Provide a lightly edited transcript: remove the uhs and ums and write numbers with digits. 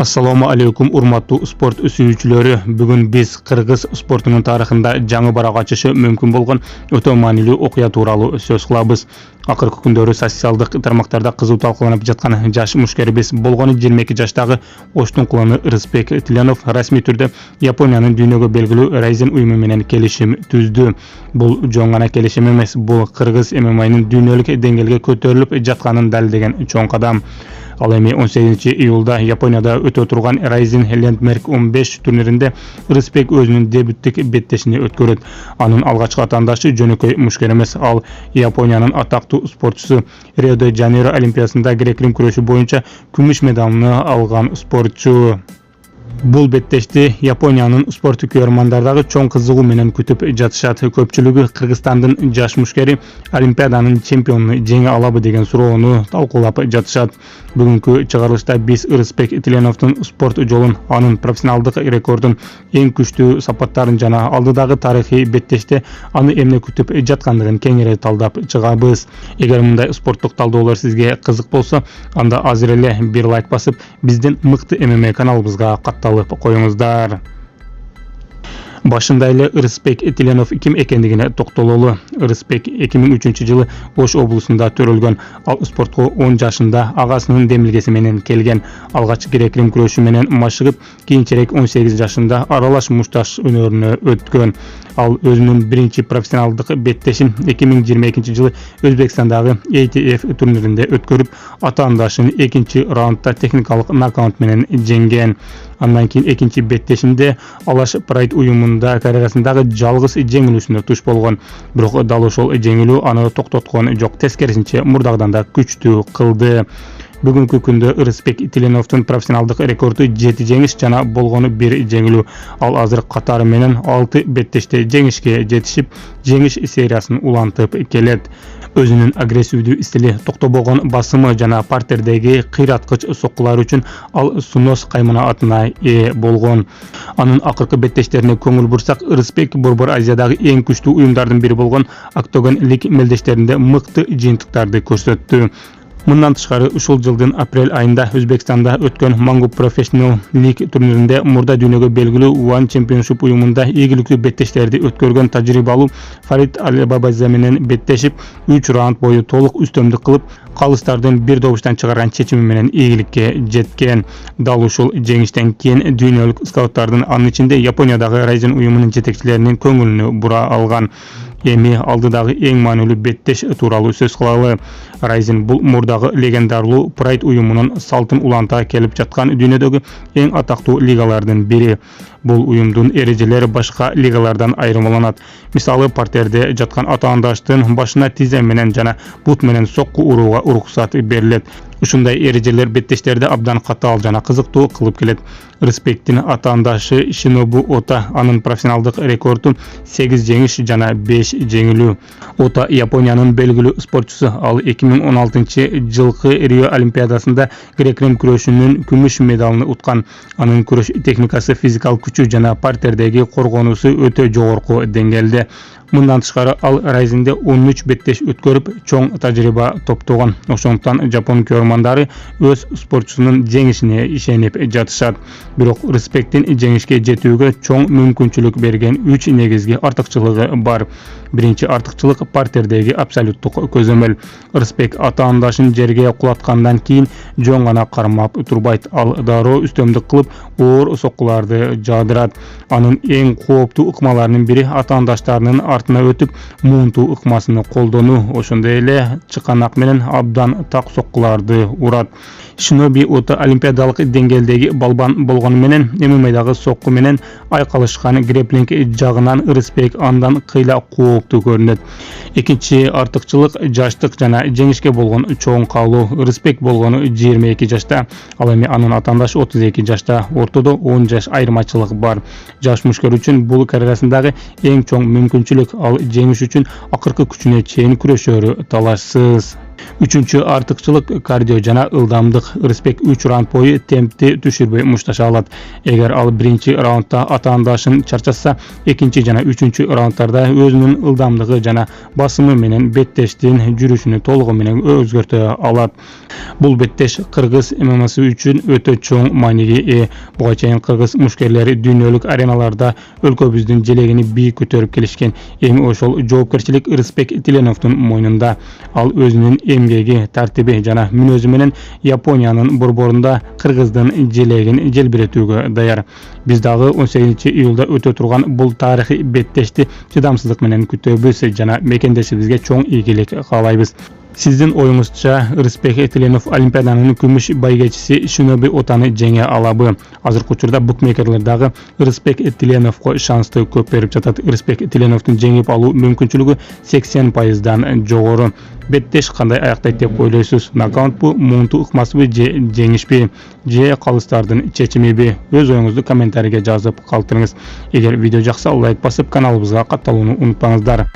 Assalomu alaykum urmatlı sport suyucuları. Bugün biz Kırgız sportunun tarixinde жаңы barak açışı mümkün bolgan öte manili okuya tuuralı söz kılabız. Akırkı күндөрү социалдык тармактарда кызуу талкууланып жаткан жаш мушкерибиз болгону 22 жаштагы Оштун куланы Рысбек Тиленов расмий түрдө Япониянын дүйнөгө белгилүү Ryzen уюму менен келишим түздү. Бул жоң гана келишим эмес, бул Кыргыз ММА'нын дүйнөлүк деңгээлге көтөрүлүп жатканын далилдеген чоң кадам. Ал эми 18 июлда Японияда өтө турган Ryzen Landmark 15 турниринде Рысбек өзүнүн дебюттик беттешини өткөрөт. Анын алгачкы атаандашы жөнөкөй мушкер эмес, ал Япониянын атактуу спортчусу. Рио-де-Жанейро олимпиадасында грек-рим күрөшү боюнча күмүш медалын алган спортчу. Бул беттешти Япониянын спорт көрөрмандардагы чоң кызыгуу менен күтүп жатышат. Көпчүлүгү Кыргызстандын жаш мушкери олимпиаданын чемпиону жеңе алабы деген суроону талкуулап жатышат. Бүгүнкү чыгарылышта биз Рысбек Тиленовдун спорт жолун, анын профессионалдык рекордун, эң күчтүү сапаттарын жана алдыдагы тарыхый беттеште аны эмне күтүп жаткандыгын кеңири талдап чыгабыз. Эгер мындай спорттук талдоолор сизге кызык болсо, анда азыр эле бир лайк басып, биздин мыкты ММА каналыбызга катталып коюңуздар. Башында эле Рысбек Тиленов ким экендигине токтололу. Рысбек 2003 жылы Ош облусунда төрөлгөн. Ал спортко 10 жашында агасынын демилгеси менен келген. Алгач грек-рим күрөшү менен машыгып, кийинчерээк 18 жашында аралаш мушташ өнөрүнө өткөн. Ал өзүнүн биринчи профессионалдык беттешин 2022 жылы Өзбекстандагы ATF турниринде өткөрүп, атаандашын экинчи раундда техникалык нокаут менен жеңген. Андан кийин экинчи беттешинде Алаш Прайд уюмунда карьерасындагы жалгыз жеңилүүсүнө туш болгон. Бирок дал ошол жеңилүү аны токтоткон жок, тескерисинче мурдагыдан да күчтүү кылды. Бүгүнкү күндө Рысбек Тиленовдун профессионалдык рекорду 7 жеңиш жана болгону 1 жеңилүү. Ал азыр катары менен 6 беттеште жеңишке жетишип, жеңиш сериясын улантып келет. Өзүнүн агрессивдүү стили, токтобогон басымы жана партердеги кыйраткыч соккулар үчүн ал Сунос каймана атына ээ болгон. Анын акыркы беттештерине көңүл бурсак, Рысбек Борбор Азиядагы эң күчтүү уюмдардын бири болгон Octagon League мелдештеринде мыкты жыйынтыктарды көрсөттү. Мындан тышкары ушул жылдын апрель айында Өзбекстанда өткөн Mangu Professional League турниринде мурда дүйнөгө белгилүү One Championship уюмунда ийгиликтүү беттештерди өткөргөн тажрыйбалуу Фарид Алибабазе менен беттешип, 3 раунд бою толук үстөмдүк кылып, калыстардын бир добуштан чыгарган чечими менен ийгиликке жеткен. Дал ушул жеңиштен кийин дүйнөлүк скауттардын, анын ичинде Япониядагы Ryzen уюмунун жетекчилеринин көңүлүнө бура алган. Эми алдыдагы эң маанилүү беттеш тууралуу сөз кылалы. Ryzen бул мурдагы легендарлуу Pride уюмунун салтын уланта келип жаткан дүйнөдөгү эң атактуу лигалардын бири. Бул уюмдун эрежелери башка лигалардан айырмаланат. Мисалы, партерде жаткан атаандаштын башына тизе менен жана бут менен сокку урууга уруксат берилет. Ушундай эрежелер беттештерди абдан катаал жана кызыктуу кылып келет. Рысбектин атаандашы Шинобу Ота, анын профессионалдык рекорду 8 жеңиш жана 5 жеңилүү. Ота Япониянын белгилүү спортчусу. Ал 2016 жылкы Рио олимпиадасында грек-рим күрөшүнүн күмүш медалын уткан. Анын күрөш техникасы, физикалык күчү жана партердеги коргонуусу өтө жогорку деңгээлде. Мындан тышкары ал Ryzen'де 13 беттеш өткөрүп, чоң тажрыйба топтогон. Ошондуктан жапон көрөрмандары өз спортчусунун жеңишине ишенип жатышат. Бирок Рысбектин жеңишке жетүүгө чоң мүмкүнчүлүк берген 3 негизги артыкчылыгы бар. Биринчи артыкчылык партердеги абсолюттук көзөмөл. Рысбек атаандашын жерге кулаткандан кийин жөн гана кармап турбайт. Ал дароо үстөмдүк кылып, оор соккуларды жаадырат. Анын эң кооптуу ыкмаларынын бири атаандаштарынын артына өтүп, муунтуу ыкмасын колдонуу. Ошондой эле чыканак менен абдан так соккуларды урат. Шиноби Ота олимпиадалык деңгээлдеги балбан болгону менен ММА'дагы сокку менен айкалышкан греплинг жагынан Рысбек андан кыйла кооптуу көрүнөт. Экинчи артыкчылык жаштык жана жеңишке болгон чоң каалоо. Рысбек болгону 22 жашта, ал эми анын атаандашы 32 жашта. Ортодо 10 жаш айырмачылык бар. Жаш мушкер үчүн бул карьерасындагы эң чоң мүмкүнчүлүк. Ал жеңиш үчүн акыркы күчүнө чейин күрөшөрү талашсыз. Üçüncü artıkçılık kardio jana ıldamdık. Irısbek 3 round boyu tempti düşürбөй muştaşa alat. Eger al birinci raundda atandaşın çarçassa, ikinci jana üçüncü raundlarda özünün ıldamdığı jana basımı menen betteştin жүрүшүnü толугу менен өзгөртө алат. Бул беттеш Кыргыз ММА'сы үчүн өтө чоң мааниге. Буга чейин кыргыз мушкерлери дүйнөлүк ареналарда өлкөбүздүн желегини бийик көтөрүп келишкен. Эми ошол жоопкерчилик Рысбек Тиленовдун мойнунда. Ал өзүнүн эмгеги, тартиби жана мүнөзү менен Япониянын борборунда Кыргыздын желегин желбиретүүгө даяр. Биз дагы 18-июлда өтө турган бул тарыхый беттешти чыдамсыздык менен күтөбүз жана мекендешибизге чоң ийгилик каалайбыз. Сиздин оюңузча Рысбек Тиленов Олимпиаданын күмүш байгечиси Шиноби Отаны жеңе алабы? Азыркы учурда букмекерлер дагы Рысбек Тиленовго шансты көп берип жатат. Рысбек Тиленовдун жеңип алуу мүмкүнчүлүгү 80%дан жогору. Беттеш кандай аяктайт деп ойлойсуз? Нокаутпу, муңту ыкмасыбы же жеңишпи? Же калыстардын чечимиби? Өз оюңузду комментарийге жазып калтырыңыз. Эгер видео жакса, лайк басып, каналыбызга катталууну унутпаңыздар.